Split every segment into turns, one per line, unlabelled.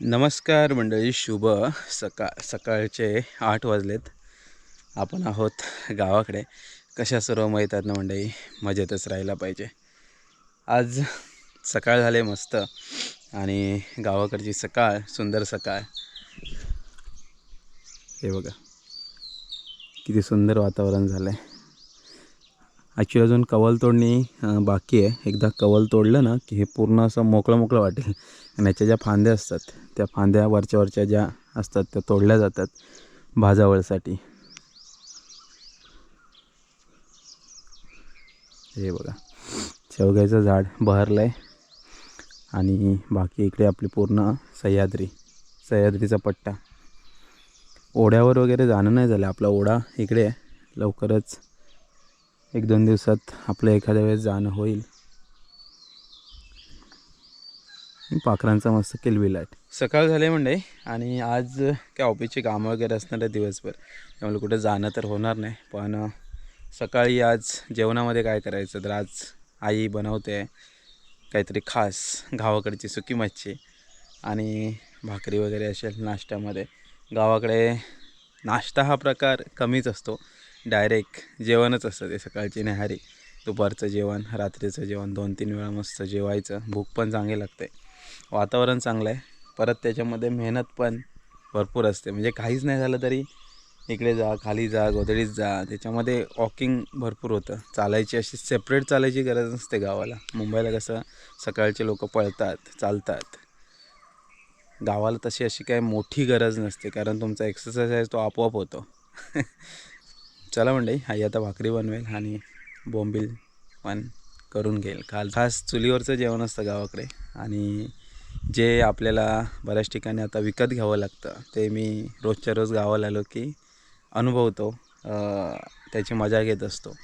नमस्कार मंडळी, शुभ सकाळचे 8 वाजलेत. आपण आहोत गावाकडे. कशा सर्व माहीतात ना मंडळी, मजेतच राहायला पाहिजे. आज सकाळ झाले मस्त आणि गावाकडची सकाळ सुंदर सकाळ. हे बघा किती सुंदर वातावरण झालं आहे. ॲक्च्युली अजून कवल तोडणी बाकी आहे. एकदा कवल तोडलं ना की हे पूर्ण असं मोकळं मोकळं वाटेल. आणि याच्या ज्या फांद्या असतात त्या फांद्या वरच्या ज्या असतात त्या तोडल्या जातात भाजावळसाठी. हे बघा शेवग्याचं झाड बहरलं आहे. आणि बाकी इकडे आपली पूर्ण सह्याद्रीचा पट्टा. ओढ्यावर वगैरे जाणं नाही झालं. आपला ओढा इकडे आहे. लवकरच 1-2 दिवसात आपलं एखाद्या वेळेस जाणं होईल. पाखरांचा मस्त किलबिलाट. सकाळ झाले म्हणजे आणि आज काय ऑफिसची कामं वगैरे असणार आहे दिवसभर, त्यामुळे कुठे जाणं तर होणार नाही. पण सकाळी आज जेवणामध्ये काय करायचं तर आज आई बनवते काहीतरी खास गावाकडची सुकी मच्छी आणि भाकरी वगैरे असेल नाश्त्यामध्ये. गावाकडे नाश्ता हा प्रकार कमीच असतो. डायरेक्ट जेवणच असतं ते. सकाळची न्याहारी, दुपारचं जेवण, रात्रीचं जेवण, 2-3 वेळा मस्त जेवायचं. भूक पण चांगली लागते, वातावरण चांगलं आहे. परत त्याच्यामध्ये मेहनत पण भरपूर असते. म्हणजे काहीच नाही झालं तरी इकडे जा, खाली जा, गोधडीत जा, त्याच्यामध्ये वॉकिंग भरपूर होतं. चालायची अशी सेपरेट चालायची गरज नसते गावाला. मुंबईला कसं सकाळचे लोक पळतात, चालतात. गावाला तशी अशी काही मोठी गरज नसते, कारण तुमचा एक्सरसाइज आहे तो आपोआप होतो. चला मंडळी, आई आता भाकरी बनवेल आणि बोंबील पण करून घेईल. खास चुलीवरचं जेवण असतं गावाकडे. आणि जे आपल्याला बऱ्याच ठिकाणी आता विकत घ्यावं लागतं ते मी रोजच्या रोज गावाला आलो की अनुभवतो, त्याची मजा घेत असतो.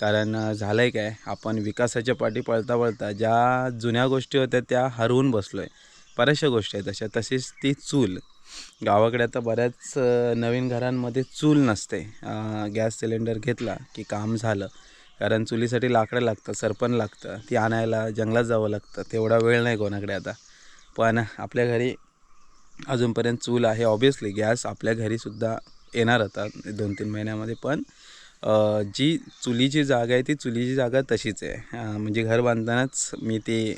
कारण झालं आहे काय, आपण विकासाच्या पाठी पळता पळता ज्या जुन्या गोष्टी होत्या त्या हरवून बसलो आहे. बऱ्याचशा गोष्टी आहेत तशीच ती चूल. गावाकडे आता बऱ्याच नवीन घरांमध्ये चूल नसते. गॅस सिलेंडर घेतला की काम झालं. कारण चुलीसाठी लाकडं लागतं, सरपण लागतं, ती आणायला जंगलात जावं लागतं. तेवढा वेळ नाही कोणाकडे आता. पण आपल्या घरी अजूनपर्यंत चूल आहे. ऑब्वियसली गॅस आपल्या घरीसुद्धा येणार आता 2-3 महिन्यामध्ये. पण जी चुलीची जागा आहे ती चुलीची जागा तशीच आहे. म्हणजे घर बांधतानाच मी ती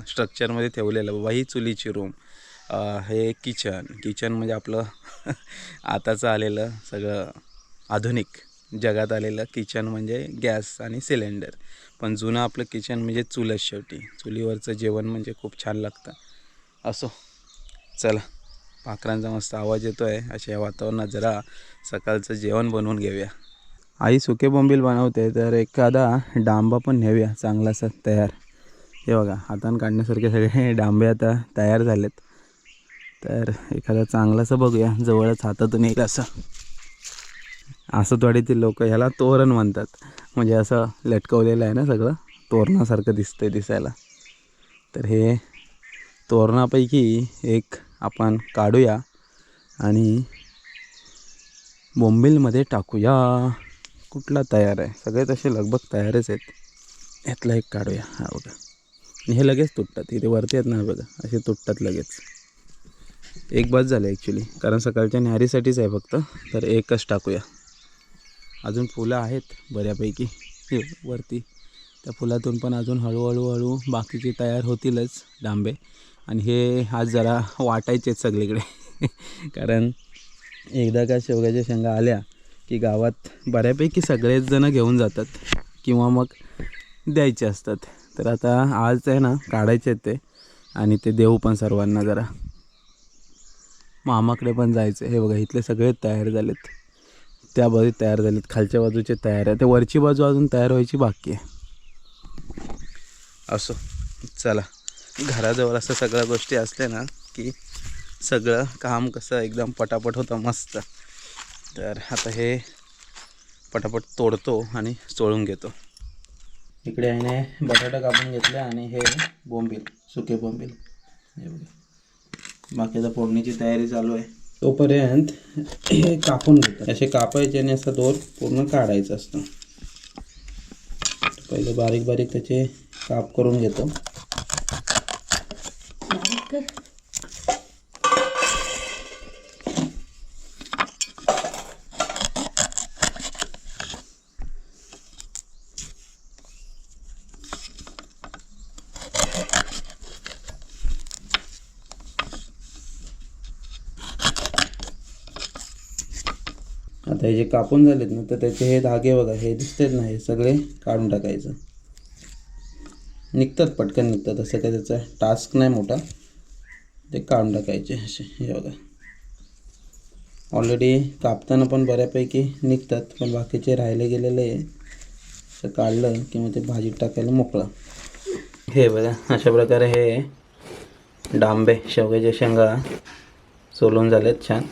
स्ट्रक्चरमध्ये ठेवलेलं बाबा ही चुलीची रूम. हे किचन म्हणजे आपलं आताचं आलेलं सगळं आधुनिक जगात आलेलं किचन म्हणजे गॅस आणि सिलेंडर. पण जुनं आपलं किचन म्हणजे चूलच. शेवटी चुलीवरचं जेवण म्हणजे खूप छान लागतं. असो, चला पाखरांचा मस्त आवाज येतो आहे. अशा या वातावरणात जरा सकाळचं जेवण बनवून घेऊया. आई सुके बोंबील बनवते तर एखादा डांबा पण नेऊया चांगलासा तयार. हे बघा हातानं काढण्यासारखे सगळे डांबे आता तयार झालेत. तर एखादा चांगलासा बघूया, जवळच हातातून येईल असं. आसतवाडीतील लोक ह्याला तोरण म्हणतात. म्हणजे असं लटकवलेलं आहे ना सगळं, तोरणासारखं दिसतंय दिसायला. तर हे तोरणापैकी एक आपण काढूया आणि बोंबीलमध्ये टाकूया. कुठला तयार आहे? सगळे तसे लगभग तयारच आहेत. यातला एक काढूया. हा बघा, आणि हे लगेच तुटतात. इथे वरती आहेत ना बघा, असे तुटतात लगेच. एक बस झालं ॲक्च्युली, कारण सकाळच्या न्याहारीसाठीच आहे फक्त. तर एकच टाकूया. अजून फुलं आहेत बऱ्यापैकी वरती. त्या फुलातून पण अजून हळूहळू बाकीचे तयार होतीलच डांबे. आणि हे आज जरा वाटायचेच सगळीकडे. कारण एकदा का शेवग्याच्या शेंगा आल्या की गावात बऱ्यापैकी सगळेच जण घेऊन जातात किंवा मग द्यायचे असतात. तर आता आज आहे ना काढायचे आहेत ते, आणि ते देऊ पण सर्वांना जरा. मामाकडे पण जायचं. हे बघा इथले सगळे तयार झालेत. त्या बाजू तयार झालेत, खालच्या बाजूचे तयार आहे. ते वरची बाजू अजून तयार व्हायची बाकी आहे. असो, चला घराजवळ असं सगळ्या गोष्टी असल्या ना की सगळं काम कसं एकदम पटापट होतं मस्त. तर आता हे पटापट तोडतो आणि चोळून घेतो. इकडे आहे बटाटा कापून घेतले आणि हे बोंबील, सुके बोंबील. हे बघा, बाकीचा फोडणीची तयारी चालू आहे. तोपर्यंत हे कापून घेतात. असे कापायचे आणि असं दोर पूर्ण काढायचं असतं. पहिले बारीक बारीक त्याचे काप करून घेतो. आता हे जे कापून झालेत ना तर त्याचे हे धागे बघा हे दिसतात ना, हे सगळे काढून टाकायचं. निघतात, पटकन निघतात, असं काय त्याचा टास्क नाही मोठा. ते काढून टाकायचे असे. हे बघा ऑलरेडी कापताना पण बऱ्यापैकी निघतात, पण बाकीचे राहिले गेलेले आहे. असं काढलं की मग ते भाजीत टाकायला मोकळं. हे बघा अशा प्रकारे हे डांबे शेवग्याच्या शेंगा सोलून झालेत छान.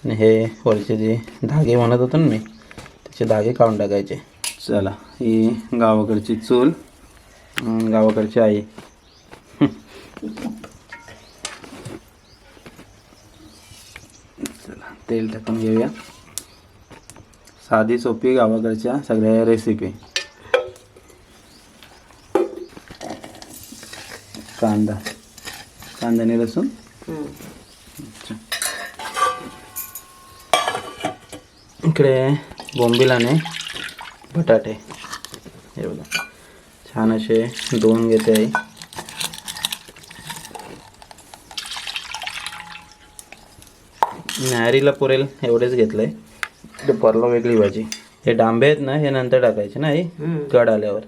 आणि हे वरचे जे धागे म्हणत होतो ना मी, त्याचे धागे काढून टाकायचे. चला, ही गावाकडची चूल, गावाकडची आई. चला तेल टाकून घेऊया. साधी सोपी गावाकडच्या सगळ्या रेसिपी. कांद्याने लसूण. इकडे बोंबिलाने बटाटे. हे बघा छान असे धुवून घेते आहे. न्याहारीला पुरेल एवढेच घेतलंय. दुपारला वेगळी भाजी. हे डांबे आहेत ना, हे नंतर टाकायचे ना, हे कड आल्यावर.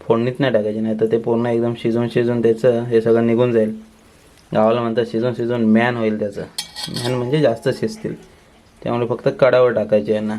फोडणीत नाही टाकायचे, नाही तर ते पूर्ण एकदम शिजून त्याचं हे सगळं निघून जाईल. गावाला म्हणतात शिजून मॅन होईल त्याचं. मॅन म्हणजे जास्त शिजतील, त्यामुळे फक्त कडावर टाकायचे यांना.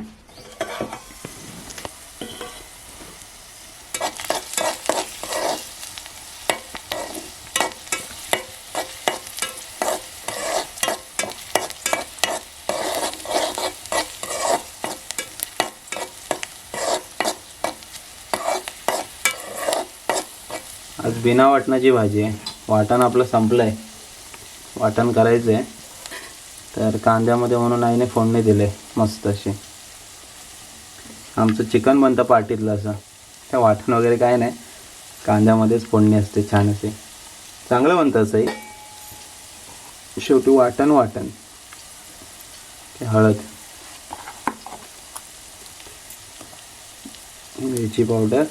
आज बिना वाटणाची भाजी आहे. वाटण आपलं संपलं आहे, वाटण करायचं आहे. तर कांद्यामध्ये म्हणून आईने फोडणी दिले मस्त अशी. आमचं चिकन बनतं पार्टीतलं असं. त्या वाटण वगैरे काय नाही, कांद्यामध्येच फोडणी असते छान असे. चांगलं बनतं असंही. शेवटी वाटण हळद, मिरची पावडर,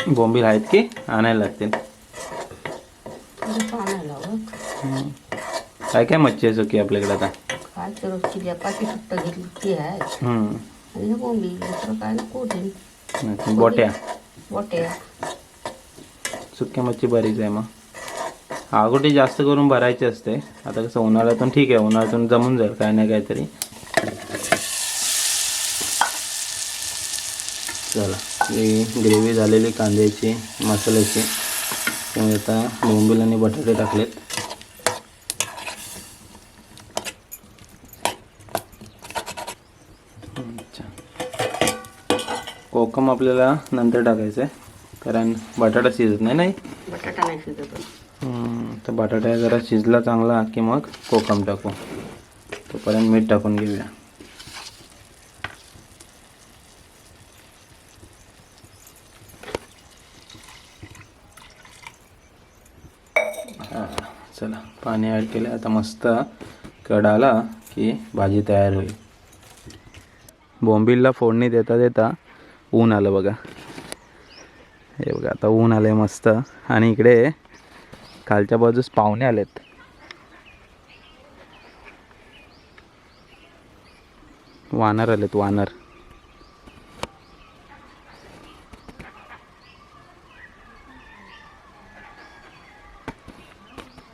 बोंबील आहेत की आणायला लागतील. काय काय मच्छी आहे सुकी आपल्याकडे आता?
काय तर चिल्यापाची सुट्ट घेतली ती आहे. आणि बोंबील दुसरं काय कोठे बोट्या.
सुक्या मच्छी बरीच आहे. मग आगोटी जास्त करून भरायची असते. आता कसं उन्हाळ्यातून ठीक आहे, उन्हाळ्यातून जमून जाईल काय नाही काहीतरी. चला, ही ग्रेव्ही झालेली कांद्याची मसाल्याची. त्यामुळे आता बोंबील आणि बटाटे टाकलेत. कोकम आपल्याला नंतर टाकायचं आहे, कारण बटाटा शिजत नाही.
बटाटा नाही शिजत.
तर बटाटा जरा शिजला चांगला की मग कोकम टाकू. तोपर्यंत मीठ टाकून घेऊया. चला, पाणी ॲड केलं. आता मस्त कड आला की भाजी तयार होईल. बोंबीलला फोडणी देता ऊन आलं बघा. हे बघा आता ऊन आलं आहे मस्त. आणि इकडे खालच्या बाजूस पाहुणे आलेत. वानर आलेत, वानर.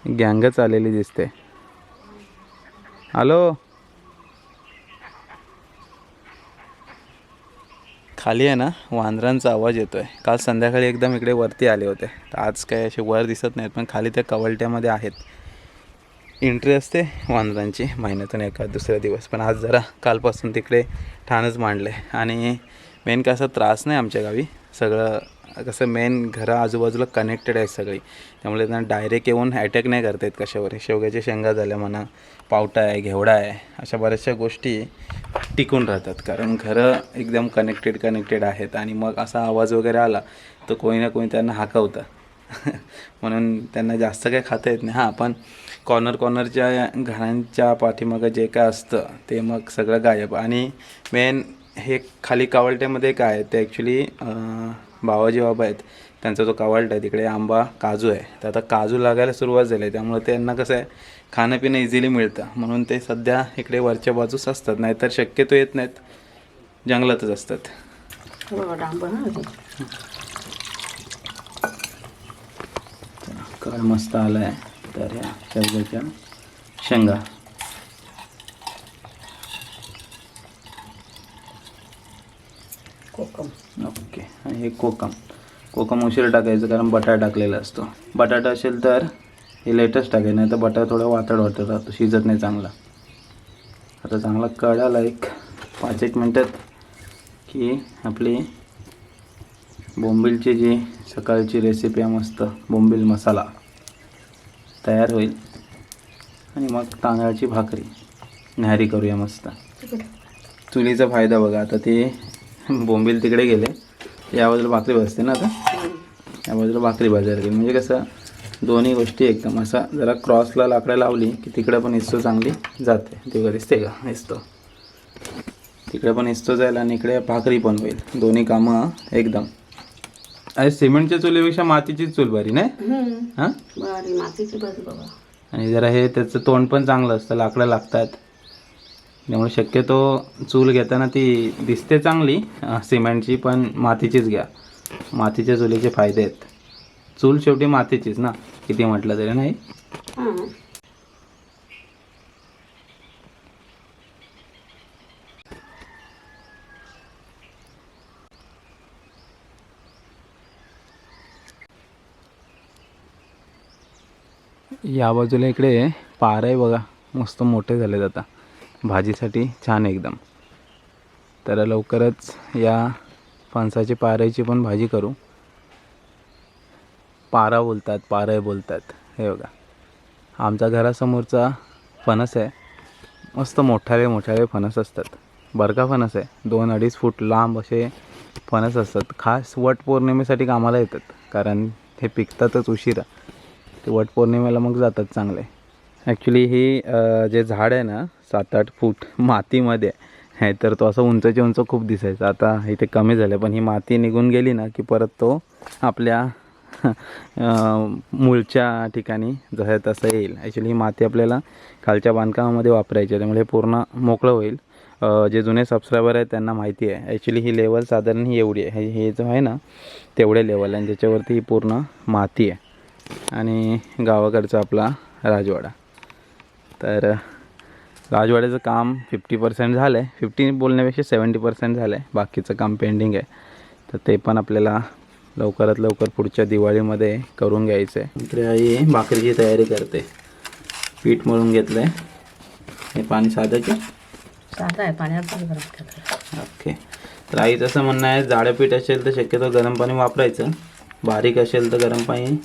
गँगच आलेली दिसते. हॅलो, खाली आहे ना वानरांचा आवाज येतोय. काल संध्याकाळी एकदम इकडे वरती आले होते, तर आज काय असे वर दिसत नाहीत, पण खाली त्या कवलट्यामध्ये आहेत. एंट्री असते वानरांची महिन्यातून एखाद दुसरा दिवस, पण आज जरा कालपासून तिकडे ठाणच मांडलं आहे. आणि मेन काय असा त्रास नाही आमच्या गावी. सगळं कसं मेन घरं आजूबाजूला कनेक्टेड आहेत सगळी, त्यामुळे त्यांना डायरेक्ट येऊन अटॅक नाही करता येत कशावर. शेवग्याच्या शेंगा झाल्या म्हणा, पावटा आहे, घेवडा आहे, अशा बऱ्याचशा गोष्टी टिकून राहतात, कारण घरं एकदम कनेक्टेड आहेत. आणि मग असा आवाज वगैरे आला तर कोणी ना कोणी त्यांना हाकवतं. म्हणून त्यांना जास्त काही खाता येत नाही. हां, पण कॉर्नरच्या घरांच्या पाठीमागं जे काय असतं ते मग सगळं गायब. आणि मेन हे खाली कावळट्यामध्ये काय आहे ते ॲक्च्युली बाबाजी बाबा आहेत त्यांचा जो कावळटा आहे तिकडे आंबा काजू आहे. तर आता काजू लागायला सुरुवात झाली आहे त्यामुळे त्यांना कसं आहे खाणं पिणं इझिली मिळतं म्हणून ते सध्या इकडे वरच्या बाजूस असतात. नाहीतर शक्यतो येत नाहीत, जंगलातच असतात. काळ मस्त आला आहे. तर ह्या शेवग्याच्या शेंगा
कोकम.
ओके. आणि हे कोकम उशीर टाकायचं कारण बटाटा टाकलेला असतो. बटाटा असेल तर हे लेटच टाकायचं, नाही तर बटाटा थोडा वातड राहतो, शिजत नाही चांगला. आता चांगला कळाला एक 5-1 मिनटात की आपली बोंबीलची जी सकाळची रेसिपी आहे मस्त बोंबील मसाला तयार होईल. आणि मग तांदळाची भाकरी न्याहारी करूया मस्त. चुलीचा फायदा बघा, आता ते बोंबील तिकडे गेले, या बाजूला भाकरी भाजते ना, आता या बाजूला भाकरी भाजायला गेली. म्हणजे कसं दोन्ही गोष्टी एकदम असा जरा क्रॉसला लाकडं लावली की तिकडे पण इस्तो चांगली जाते. ते दिसते का इस्तो, तिकडे पण इस्तो जाईल आणि इकडे भाकरी पण होईल. दोन्ही कामं एकदम. अरे सिमेंटच्या चुलीपेक्षा मातीचीच चूल बरी नाही? हां
मातीची बरी बाबा.
आणि जरा हे त्याचं तोंड पण चांगलं असतं, लाकडं लागतात. त्यामुळे शक्यतो चूल घेताना ती दिसते चांगली सिमेंटची, पण मातीचीच घ्या. मातीच्या चुलीचे फायदे आहेत. चूल शेवटी मातीचीच ना, किती म्हटलं तरी नाही. या बाजूला इकडे पार आहे बघा, मस्त मोठे झालेत आता, भाजीसाठी छान एकदम. तर लवकरच या फणसाची पारायची पण भाजी करू. पारा बोलतात, पारय बोलतात. हे बघा आमच्या घरासमोरचा फणस आहे, मस्त मोठाले फणस असतात. बरका फणस आहे, 2-2.5 फूट लांब असे फणस असतात. खास वट पौर्णिमेसाठी कामाला येतात, कारण हे पिकतातच उशिरा. ते वट पौर्णिमेला मग जातात चांगले. ॲक्च्युली ही जे झाड आहे ना 7-8 फूट मातीमध्ये आहे, तर तो असं उंचच्या उंच खूप दिसायचा. आता इथे कमी झालं, पण ही माती निघून गेली ना की परत तो आपल्या मूळच्या ठिकाणी जसं तसं येईल. ॲक्च्युली ही माती आपल्याला खालच्या बांधकामामध्ये वापरायची आहे, त्यामुळे पूर्ण मोकळं होईल. जे जुने सबस्क्रायबर आहेत त्यांना माहिती आहे ॲक्च्युली ही लेवल साधारण ही एवढी आहे. हे जो आहे ना तेवढे लेवल आहे, आणि त्याच्यावरती ही पूर्ण माती आहे. आणि गावाकडचा आपला राजवाडा. तर राजवाड्याचं काम 50% झालं आहे. 50 बोलण्यापेक्षा 70% झालं आहे. बाकीचं काम पेंडिंग आहे, तर ते पण आपल्याला लवकरात लवकर पुढच्या दिवाळीमध्ये करून घ्यायचं आहे. इकडे आई भाकरीची तयारी करते. पीठ मळून घेतलं आहे. हे पाणी साधं
आहे, पाण्यात
ओके. तर आईचं असं म्हणणं आहे जाडं पीठ असेल तर शक्यतो गरम पाणी वापरायचं, बारीक असेल तर गरम पाणी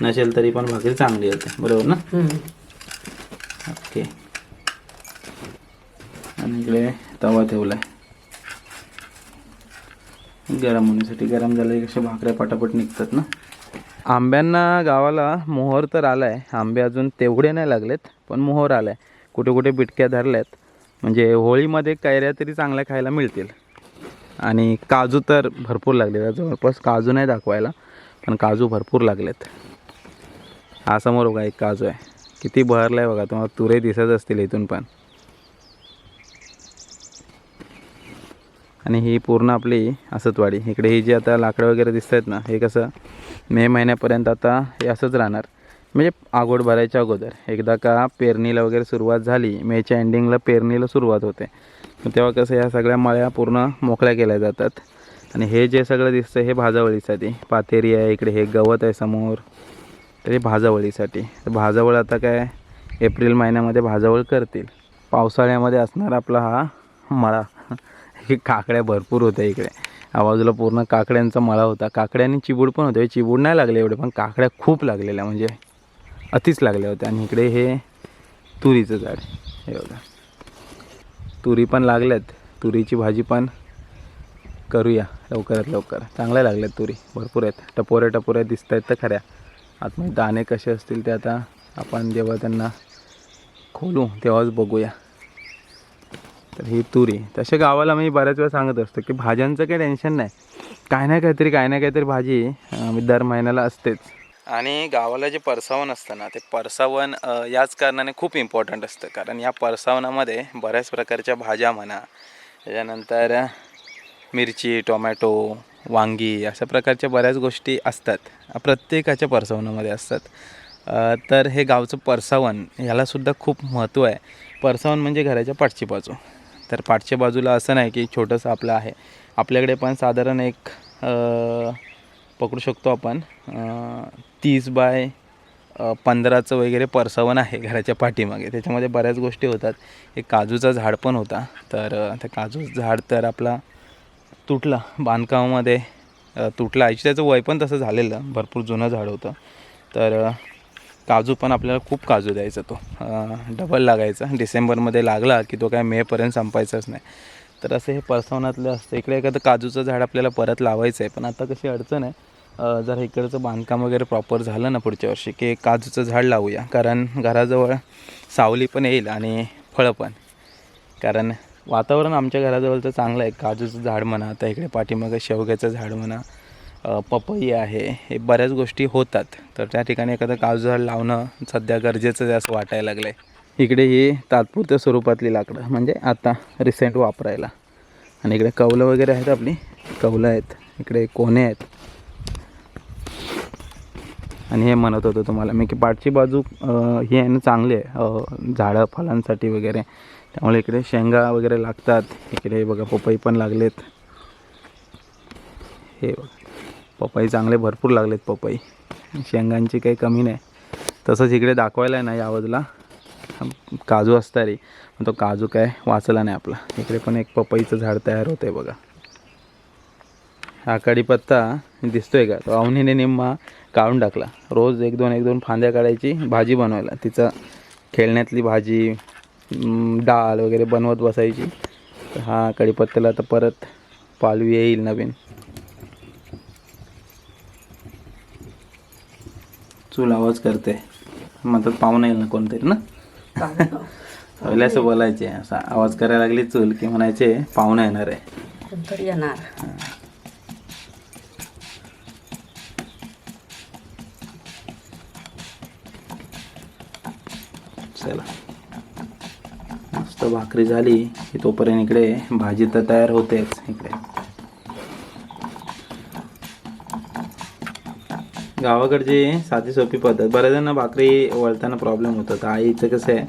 नसेल तरी पण भाकरी चांगली होते. बरोबर ना? ओके. आणि इकडे तवा ठेवला आहे गरम होण्यासाठी. गरम झालं की कशा भाकऱ्या पटापट निघतात ना. आंब्यांना गावाला मोहर तर आला आहे. आंबे अजून तेवढे नाही लागलेत, पण मोहर आला आहे. कुठे कुठे बिटक्या धरल्यात, म्हणजे होळीमध्ये कैऱ्या तरी चांगल्या खायला मिळतील. आणि काजू तर भरपूर लागले. जवळपास काजू नाही दाखवायला, पण काजू भरपूर लागलेत. हा समोर बघा एक काजू आहे, किती बहरला आहे बघा. तुम्हाला तुरे दिसत असतील इथून पण. आणि ही पूर्ण आपली असतवाडी. इकडे ही जी आता लाकडं वगैरे दिसत आहेत ना, हे कसं मे महिन्यापर्यंत आता हे असंच राहणार. म्हणजे आगोड भरायच्या अगोदर एकदा का पेरणीला वगैरे सुरुवात झाली, मेच्या एंडिंगला पेरणीला सुरुवात होते, तेव्हा कसं ह्या सगळ्या मळ्या पूर्ण मोकळ्या केल्या जातात. आणि हे जे सगळं दिसतं हे भाजावळीसाठी. पातेरी आहे इकडे, हे गवत आहे समोर, तर हे भाजावळीसाठी. तर भाजावळ आता काय एप्रिल महिन्यामध्ये भाजावळ करतील. पावसाळ्यामध्ये असणार आपला हा मळा. हे काकड्या भरपूर होत्या इकडे. आवाजूला पूर्ण काकड्यांचा मळा होता. काकड्यांनी चिबूड पण होते. चिबूड नाही लागले एवढे, पण काकड्या खूप लागलेल्या, म्हणजे अतिच लागल्या होत्या. आणि इकडे हे तुरीचं झाड, हे बघा तुरी पण लागल्यात. तुरीची भाजी पण करूया लवकरात लवकर. चांगल्या लागल्यात तुरी, भरपूर आहेत. टपोऱ्या दिसत आहेत तर खऱ्या. आतमध्ये दाणे कसे असतील ते आता आपण जेव्हा त्यांना खोलू तेव्हाच बघूया. तर ही तुरी. तशा गावाला मी बऱ्याच वेळा सांगत असतो की भाज्यांचं काही टेन्शन नाही, काय ना काहीतरी भाजी दर महिन्याला असतेच. आणि गावाला जे परसावण असतं ना, ते परसावण याच कारणाने खूप इम्पॉर्टंट असतं, कारण या परसावनामध्ये बऱ्याच प्रकारच्या भाज्या म्हणा, त्याच्यानंतर मिरची, टोमॅटो, वांगी अशा प्रकारच्या बऱ्याच गोष्टी असतात, प्रत्येकाच्या परसावनामध्ये असतात. तर हे गावचं परसावण ह्यालासुद्धा खूप महत्त्व आहे. परसावण म्हणजे घराच्या पाठची बाजू. तर पाठच्या बाजूला असं नाही की छोटंसं आपलं आहे, आपल्याकडे पण साधारण एक पकडू शकतो आपण 30 बाय 15चं वगैरे परसावण आहे घराच्या पाठीमागे. त्याच्यामध्ये बऱ्याच गोष्टी होतात. एक काजूचा झाड पण होता, तर त्या काजूचं झाड तर आपला तुटला बांधकामामध्ये, तुटला. त्याचं वय पण तसं झालेलं, भरपूर जुनं झाड होतं. तर काजू पण आपल्याला खूप काजू द्यायचा, तो डबल लागायचा. डिसेंबरमध्ये लागला की तो काय मेपर्यंत संपायचाच नाही. तर असं हे परसावनातलं असतं. इकडे एखादं काजूचं झाड आपल्याला परत लावायचं आहे, पण आता कशी अडचण आहे, जर इकडचं बांधकाम वगैरे प्रॉपर झालं ना पुढच्या वर्षी, की काजूचं झाड लावूया, कारण घराजवळ सावली पण येईल आणि फळं पण. कारण वातावरण आमच्या घराजवळचं चांगलं आहे. काजूचं झाड म्हणा, आता इकडे पाठीमागं शेवग्याचं झाड म्हणा, पपई आहे, हे बऱ्याच गोष्टी होतात. तर त्या ठिकाणी एखादं काजू झाड लावणं सध्या गरजेचं आहे असं वाटायला लागलं आहे. इकडे ही तात्पुरत्या स्वरूपातली लाकडं, म्हणजे आता रिसेंट वापरायला. आणि इकडे कौलं वगैरे आहेत, आपली कौलं आहेत, इकडे कोणे आहेत. आणि हे म्हणत होतो तुम्हाला मी की पाठची बाजू ही आहे ना चांगली आहे झाडं फळांसाठी वगैरे, त्यामुळे इकडे शेंगा वगैरे लागतात. इकडे बघा पपई पण लागलेत, हे बघा पपई चांगले भरपूर लागलेत. पपई शेंगांची काही कमी नाही. तसंच इकडे दाखवायला आहे ना या बाजूला काजू असता रे, पण तो काजू काय वाचला नाही आपला. इकडे पण एक पपईचं झाड तयार होतं आहे बघा. हा कढीपत्ता दिसतोय का, तो अवनीने निम्मा काढून टाकला. रोज एक दोन फांद्या काढायची भाजी बनवायला, तिचं खेळण्यातली भाजी, डाळ वगैरे बनवत बसायची. तर हा कढीपत्त्याला तर परत पालवी येईल नवीन. चूल आवाज करते, म्हणतात पाहुणा येईल ना कोणतरी ना, पहिले असं बोलायचे. असा आवाज करायला लागली चूल की म्हणायचे पाहुणा येणार आहे,
नंतर येणार.
चला मस्त भाकरी झाली की तोपर्यंत इकडे भाजी तर तयार होतेच. इकडे गावाकडची साधी सोपी पद्धत. बऱ्याच जणांना भाकरी वळताना प्रॉब्लेम होतो. तर आईचं कसं आहे,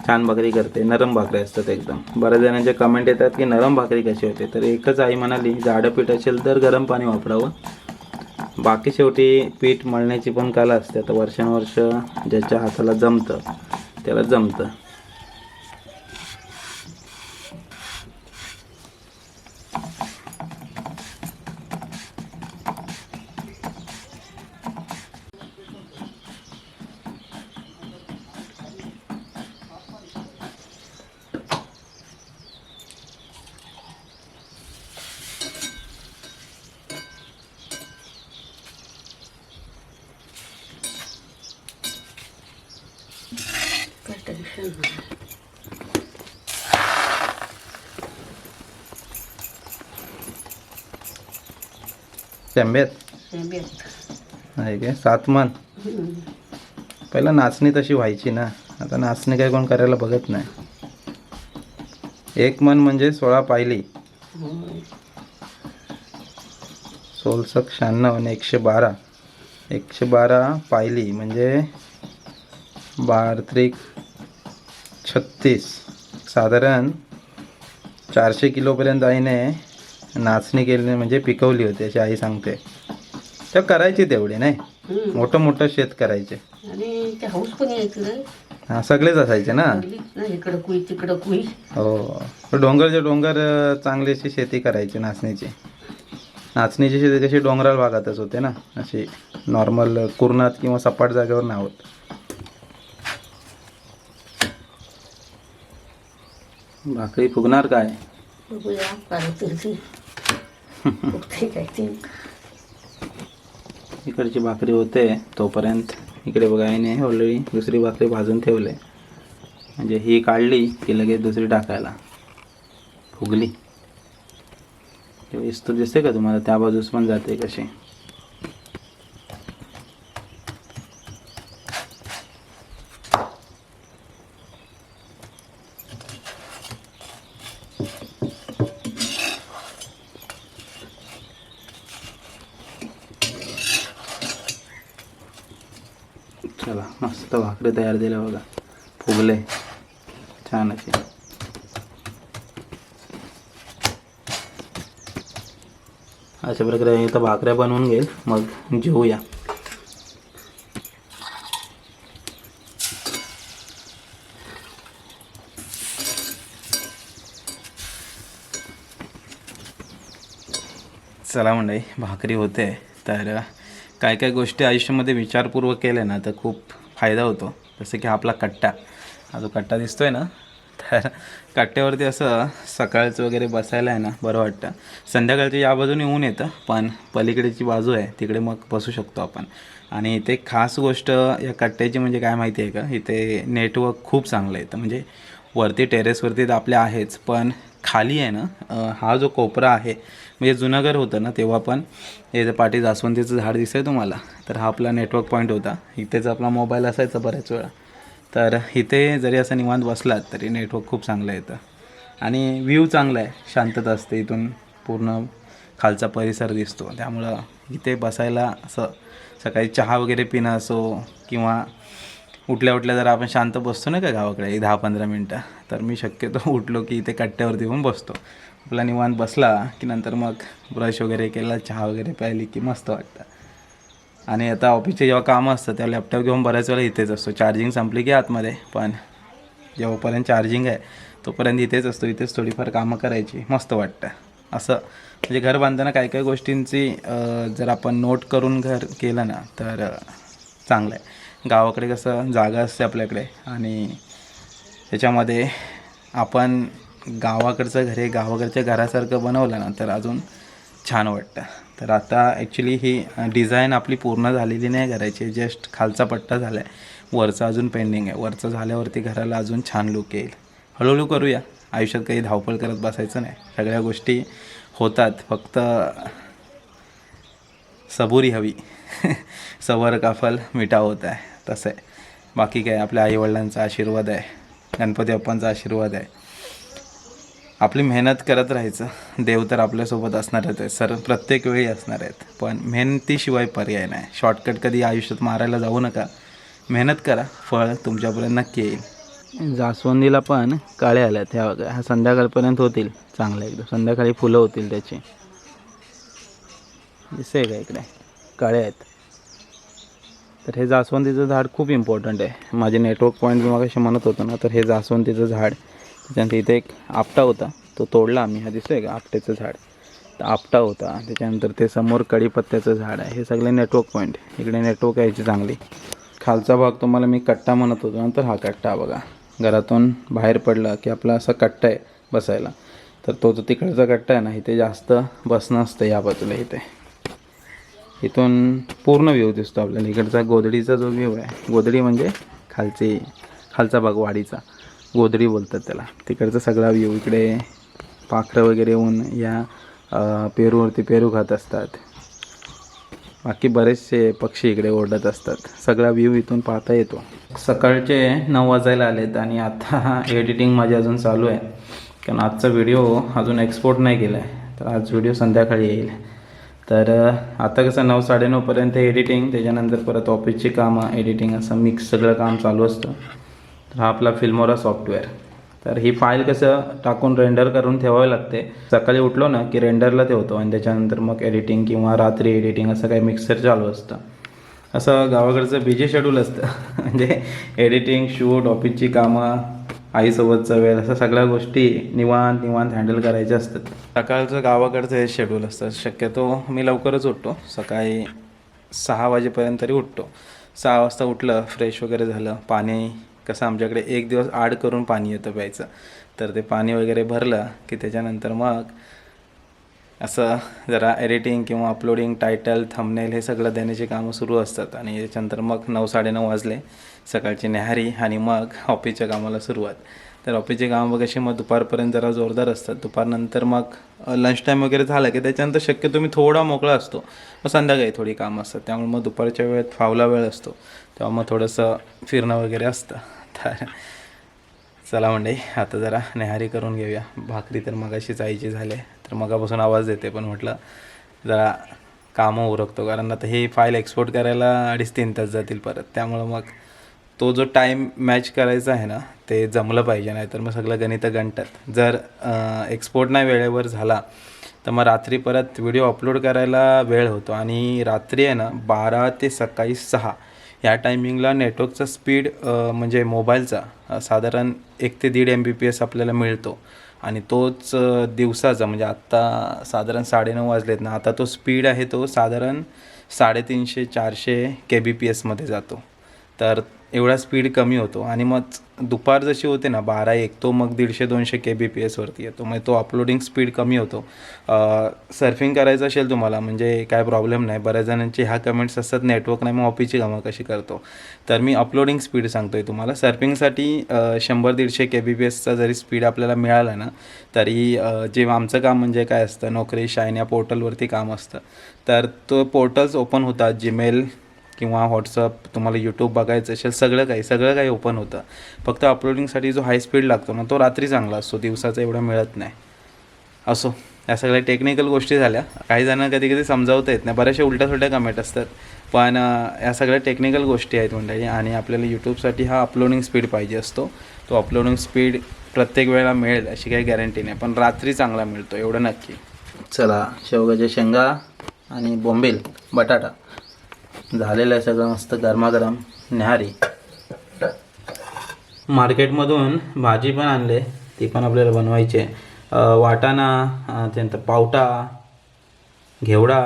छान भाकरी करते, नरम भाकरी असतात एकदम. बऱ्याच जणांचे कमेंट येतात की नरम भाकरी कशी होते, तर एकच आई म्हणाली जाडं पीठ असेल तर गरम पाणी वापरावं. बाकी शेवटी पीठ मळण्याची पण कला असते. आता वर्षानुवर्ष ज्याच्या हाताला जमतं त्याला जमतं. शेंब्यात आहे काय 7 मन. पहिला नाचणी तशी व्हायची ना, आता नाचणी काय कोण करायला बघत नाही. 1 मन म्हणजे 16 पायली, 16 96 आणि 112. 112 पायली म्हणजे 12 36, साधारण 400 किलोपर्यंत आईने नाचणी केली, म्हणजे पिकवली होती अशी आई सांगते. तर करायची तेवढे नाही, मोठं शेत करायचे.
आणि ते हाऊस पण यायचं रे.
हा सगळेच असायचे ना,
इकडं कुई तिकडं कुई.
हो, डोंगरचे डोंगर चांगलीशी शेती करायची नाचणीची. नाचणीची शेती कशी डोंगराळ भागातच होते ना, अशी नॉर्मल कुरणात किंवा सपाट जागेवर नाही होत. भाकरी फुगणार काय,
बघूया काय
इकडची भाकरी होते तोपर्यंत इकडे बघा आईने ऑलरेडी दुसरी भाकरी भाजून ठेवले, म्हणजे ही काढली की लगेच दुसरी टाकायला. फुगली. इस्तूप दिसते का तुम्हाला, त्या बाजूस पण जाते कशी. चला मस्त भाकरी तयार झाल्या बघा, फुगले छान असे. अशा प्रकारे इथं भाकऱ्या बनवून घेईल, मग जेवूया. चला मंडळी, भाकरी होते. तर काय काय गोष्टी आयुष्यामध्ये विचारपूर्वक केल्या ना तर खूप फायदा होतो. जसं की आपला कट्टा, हा जो कट्टा दिसतोय ना, तर कट्ट्यावरती असं सकाळचं वगैरे बसायला आहे ना बरं वाटतं. संध्याकाळचं या बाजूने ऊन येतं, पण पलीकडेची बाजू आहे तिकडे मग बसू शकतो आपण. आणि इथे खास गोष्ट या कट्ट्याची म्हणजे काय माहिती आहे का, इथे नेटवर्क खूप चांगलं येतं. म्हणजे वरती टेरेसवरती तर आपल्या आहेच, पण खाली आहे ना, हा जो कोपरा आहे, म्हणजे जुनं घर होतं ना तेव्हा पण हे पाठी जास्वंदीचं झाड दिसतंय तुम्हाला, तर हा आपला नेटवर्क पॉईंट होता. इथेच आपला मोबाईल असायचा बऱ्याच वेळा. तर इथे जरी असं निवांत बसलात तरी नेटवर्क खूप चांगलं येतं आणि व्ह्यू चांगला आहे, शांतता असते. इथून पूर्ण खालचा परिसर दिसतो, त्यामुळं इथे बसायला असं सकाळी चहा वगैरे पिणं असो किंवा उठल्या उठल्या जर आपण शांत बसतो ना का गावाकडे 10-15 मिनटं, तर मी शक्यतो उठलो की इथे कट्ट्यावरती येऊन बसतो. आपला निवांत बसला की नंतर मग ब्रश वगैरे केला, चहा वगैरे प्यायली की मस्त वाटतं. आणि आता ऑफिसचे जेव्हा कामं असतं तेव्हा लॅपटॉप घेऊन बऱ्याच वेळा इथेच असतो. चार्जिंग संपली की आतमध्ये, पण जेव्हापर्यंत चार्जिंग आहे तोपर्यंत इथेच असतो. इथेच थोडीफार कामं करायची, मस्त वाटतं. असं म्हणजे घर बांधताना काही काही गोष्टींची जर आपण नोट करून घर केलं ना तर चांगलं आहे. गावाकडे कसं जागा असते आपल्याकडे आणि त्याच्यामध्ये आपण गावाकडचं घर हे गावाकडच्या घरासारखं बनवलं ना तर अजून छान वाटतं. तर आता ॲक्च्युली ही डिझाईन आपली पूर्ण झालेली नाही घराची, जस्ट खालचा पट्टा झाला आहे, वरचा अजून पेंडिंग आहे. वरचं झाल्यावरती घराला अजून छान लुक येईल. हळूहळू करूया, आयुष्यात काही धावपळ करत बसायचं नाही, सगळ्या गोष्टी होतात, फक्त सबुरी हवी. सबर का फल मिठा होता आहे, तसं आहे. बाकी काय, आपल्या आईवडिलांचा आशीर्वाद आहे, गणपती बाप्पांचा आशीर्वाद आहे. आपली मेहनत करत राहायचं, देव तर आपल्यासोबत असणारच आहे सर, प्रत्येक वेळी असणार आहेत. पण मेहनतीशिवाय पर्याय नाही. शॉर्टकट कधी आयुष्यात मारायला जाऊ नका, मेहनत करा, फळ तुमच्यापर्यंत नक्की येईल. जास्वंदीला पण काळे आल्यात ह्या बघा, ह्या संध्याकाळपर्यंत होतील चांगलं एकदम, संध्याकाळी फुलं होतील त्याची. दिसतंय का इकडे काळे आहेत. तर हे जास्वंदीचं झाड खूप इम्पॉर्टंट आहे. माझे नेटवर्क पॉईंट मी मगाशी म्हणत होतो ना, तर हे जास्वंदीचं झाड, त्याच्यानंतर इथे एक आपटा होता तो तोडला आम्ही. हा दिसतोय का आपट्याचं झाड, तर आपटा होता. त्याच्यानंतर ते समोर कढीपत्त्याचं झाड आहे. हे सगळे नेटवर्क पॉईंट, इकडे नेटवर्क यायची चांगली. खालचा भाग तुम्हाला मी कट्टा म्हणत होतो, नंतर हा कट्टा बघा, घरातून बाहेर पडला की आपला असा कट्टा आहे बसायला. तर तो जो तिकडचा कट्टा आहे ना, इथे जास्त बसणं असतं या बाजूला. इथून पूर्ण व्ह्यू दिसतो आपल्याला. इकडचा गोधडीचा जो व्ह्यू आहे, गोधडी म्हणजे खालचा भाग वाडीचा, गोधडी बोलतात त्याला. तिकडचा सगळा व्ह्यू, इकडे पाखरं वगैरे येऊन या पेरूवरती पेरू खात असतात. बाकी बरेचसे पक्षी इकडे ओरडत असतात. सगळा व्ह्यू इथून पाहता येतो. सकाळचे 9 वाजायला आलेत आणि आता एडिटिंग माझी अजून चालू आहे, कारण आजचा व्हिडिओ अजून एक्सपोर्ट नाही केला आहे. तर आज व्हिडिओ संध्याकाळी येईल. तर आता कसं 9-9:30पर्यंत एडिटिंग, त्याच्यानंतर परत ऑफिसची कामं, एडिटिंग, असं मिक्स सगळं काम चालू असतं. तर हा आपला फिल्मोरा सॉफ्टवेअर. तर ही फाईल कसं टाकून रेंडर करून ठेवावी लागते. सकाळी उठलो ना की रेंडरला ठेवतो आणि त्याच्यानंतर मग एडिटिंग किंवा रात्री एडिटिंग असं काही मिक्सर चालू असतं. असं गावाकडचं बिझी शेड्यूल असतं. म्हणजे एडिटिंग, शूट, ऑफिसची कामं, आईसोबतचा वेळ, असं सगळ्या गोष्टी निवांत हँडल करायच्या असतात. सकाळचं गावाकडचं हे शेड्यूल असतं. शक्यतो मी लवकरच उठतो, सकाळी 6 वाजेपर्यंत तरी उठतो. 6 वाजता उठलं, फ्रेश वगैरे झालं, पाणी कसं आमच्याकडे एक दिवस आड करून पाणी येतं प्यायचं, तर ते पाणी वगैरे भरलं की त्याच्यानंतर मग असं जरा एडिटिंग किंवा अपलोडिंग, टायटल, थंबनेल हे सगळं देण्याची कामं सुरू असतात. आणि त्याच्यानंतर मग 9-9:30 वाजले, सकाळची न्याहारी आणि मग ऑफिसच्या कामाला सुरुवात. तर ऑफिसचे कामं कसे मग दुपारपर्यंत जरा जोरदार असतात. दुपारनंतर मग लंच टाईम वगैरे झालं की त्याच्यानंतर शक्यतो मी थोडा मोकळा असतो. मग संध्याकाळी थोडी कामं असतात, त्यामुळे मग दुपारच्या वेळेत फावला वेळ असतो, तेव्हा मग थोडंसं फिरणं वगैरे असतं. तर चला मंडळी, आता जरा नेहारी करून घेऊया. भाकरी तर मगाशी जायची झाले, तर मगापासून आवाज देते, पण म्हटलं जरा कामं उरकतो, कारण आता ही फाईल एक्सपोर्ट करायला 2.5-3 तास जातील परत. त्यामुळं मग तो जो टाईम मॅच करायचा आहे ना, ते जमलं पाहिजे, नाही तर मग सगळं गणित गणतात. जर एक्सपोर्ट नाही वेळेवर झाला तर मग रात्री परत व्हिडिओ अपलोड करायला वेळ होतो. आणि रात्री आहे ना 12 ते सकाळी 6 ह्या टायमिंगला नेटवर्कचा स्पीड म्हणजे मोबाईलचा साधारण 1 ते 1.5 MBPS आपल्याला मिळतो. आणि तोच दिवसाचा म्हणजे आत्ता साधारण 9:30 वाजलेत ना, आता तो स्पीड आहे तो साधारण 350-400 kbps जातो. तर एवढा स्पीड कमी होतो. आणि मग दुपार जशी होते ना 12-1, तो मग 150-200 kbps वरती येतो. मग तो अपलोडिंग स्पीड कमी होतो. सर्फिंग करायचं असेल तुम्हाला म्हणजे काय प्रॉब्लेम नाही. बऱ्याच जणांचे ह्या कमेंट्स असतात, नेटवर्क नाही मग ऑफिसची कामं कशी करतो. तर मी अपलोडिंग स्पीड सांगतो आहे तुम्हाला. सर्फिंगसाठी 100-150 kbpsचा जरी स्पीड आपल्याला मिळाला ना, तरी जेव्हा आमचं काम म्हणजे काय असतं, नोकरी शाईन या पोर्टलवरती काम असतं, तर तो पोर्टल्स ओपन होतात. जीमेल किंवा व्हॉट्सअप, तुम्हाला यूट्यूब बघायचं असेल, सगळं काही ओपन होतं. फक्त अपलोडिंगसाठी जो हाय स्पीड लागतो ना, तो रात्री चांगला असतो, दिवसाचा एवढा मिळत नाही. असो, या सगळ्या टेक्निकल गोष्टी झाल्या. काही जणांना कधी कधी समजावता येत नाही, बऱ्याचशा उलट्या कमेंट असतात, पण या सगळ्या टेक्निकल गोष्टी आहेत मंडळी. आणि आपल्याला यूट्यूबसाठी हा अपलोडिंग स्पीड पाहिजे असतो. तो अपलोडिंग स्पीड प्रत्येक वेळेला मिळेल अशी काही गॅरंटी नाही, पण रात्री चांगला मिळतो एवढं नक्की. चला, शेवगाच्या शेंगा आणि बोंबील बटाटा झालेलं आहे सगळं मस्त गरमागरम न्याहारी. मार्केटमधून भाजी पण आणले, ती पण आपल्याला बनवायची आहे. वाटाणा, त्यानंतर पावटा, घेवडा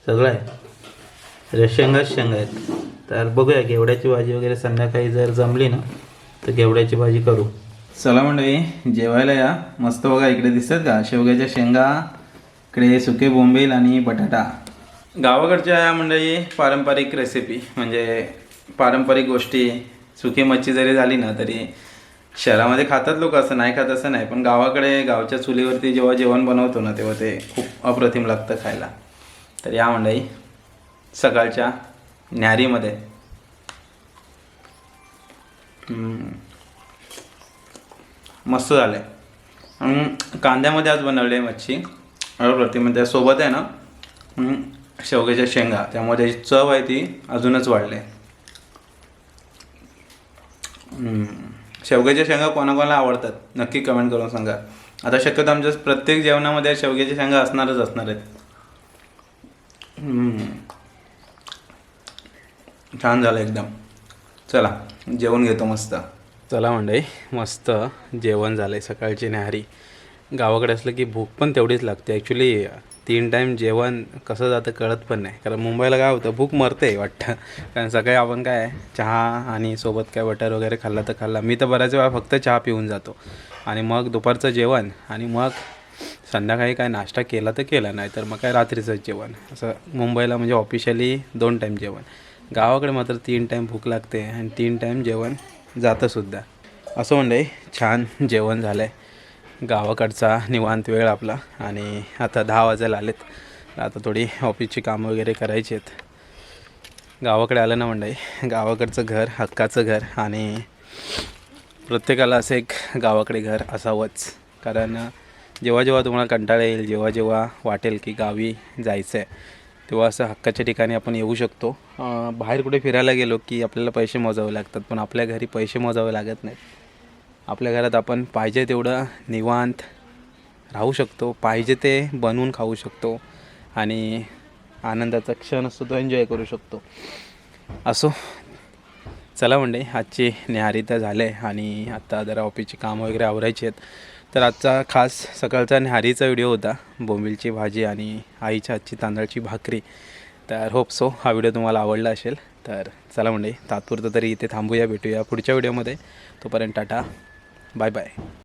सगळं आहे. शेंगाच शेंगा आहेत. तर बघूया घेवड्याची भाजी वगैरे संध्याकाळी जर जमली ना तर घेवड्याची भाजी करू. चला मंडळी, जेवायला या. मस्त बघा, इकडे दिसतात का शेवग्याच्या शेंगा, इकडे सुके बोंबील आणि बटाटा. गावाकडच्या मंडळी पारंपरिक रेसिपी म्हणजे पारंपरिक गोष्टी. सुकी मच्छी जरी झाली ना तरी शहरामध्ये खातात लोक, असं नाही खात असं नाही, पण गावाकडे गावच्या चुलीवरती जेव्हा जेवण बनवतो ना तेव्हा ते खूप अप्रतिम लागतं खायला. तर या मंडळी सकाळच्या न्याहारीमध्ये मस्त झालं आहे. आणि कांद्यामध्ये आज बनवली आहे मच्छी अप्रतिम. त्यासोबत आहे ना शेवग्याच्या शेंगा, त्यामुळे त्याची चव आहे ती अजूनच वाढली. शेवग्याच्या शेंगा कोणाकोणाला आवडतात नक्की कमेंट करून सांगा. आता शक्यतो आमच्या प्रत्येक जेवणामध्ये शेवग्याच्या शेंगा असणारच आहेत. छान झालं एकदम. चला जेवण घेतो मस्त. चला मंडळी, मस्त जेवण झालं आहे. सकाळची न्याहारी. गावाकडे असलं की भूक पण तेवढीच लागते. ॲक्च्युली 3 टाईम जेवण कसं जातं कळत पण नाही, कारण मुंबईला काय होतं भूक मरते वाटतं. कारण सकाळी आपण काय चहा आणि सोबत काय बटर वगैरे खाल्ला तर खाल्ला. मी तर बऱ्याच वेळा फक्त चहा पिऊन जातो आणि मग दुपारचं जेवण आणि मग संध्याकाळी काय नाश्ता केला तर केला, नाही तर मग काय रात्रीचंच जेवण. असं मुंबईला म्हणजे ऑफिशियली 2 टाईम जेवण. गावाकडे मात्र 3 टाईम भूक लागते आणि 3 टाईम जेवण जातंसुद्धा. असं म्हणजे छान जेवण झालं आहे. गावाकडचा निवांत वेळ आपला. आणि आता 10 वाजायला आलेत. आता थोडी ऑफिसची कामं वगैरे करायची आहेत. गावाकडे आलं ना मंडळी, गावाकडचं घर हक्काचं घर. आणि प्रत्येकाला असं एक गावाकडे घर असावंच, कारण जेव्हा जेव्हा तुम्हाला कंटाळा येईल, जेव्हा जेव्हा वाटेल की गावी जायचं आहे, तेव्हा असं हक्काच्या ठिकाणी आपण येऊ शकतो. बाहेर कुठे फिरायला गेलो की आपल्याला पैसे मोजावे लागतात, पण आपल्या घरी पैसे मोजावे लागत नाहीत. आपल्या घरात आपण पाहिजे तेवढं निवांत राहू शकतो, पाहिजे ते बनवून खाऊ शकतो आणि आनंदाचा क्षण असतो तो एन्जॉय करू शकतो. असो, चला मंडळी, आजची न्याहारी तर झाले आणि आता जरा ऑफिसची कामं वगैरे आवरायची आहेत. तर आजचा खास सकाळचा न्याहारीचा व्हिडिओ होता, बोंबीलची भाजी आणि आईच्या हातची तांदळाची भाकरी. तर होप सो हा व्हिडिओ तुम्हाला आवडला असेल. तर चला मंडळी, तात्पुरतं तरी इथे थांबूया, भेटूया पुढच्या व्हिडिओमध्ये. तोपर्यंत टाटा, बाय बाय.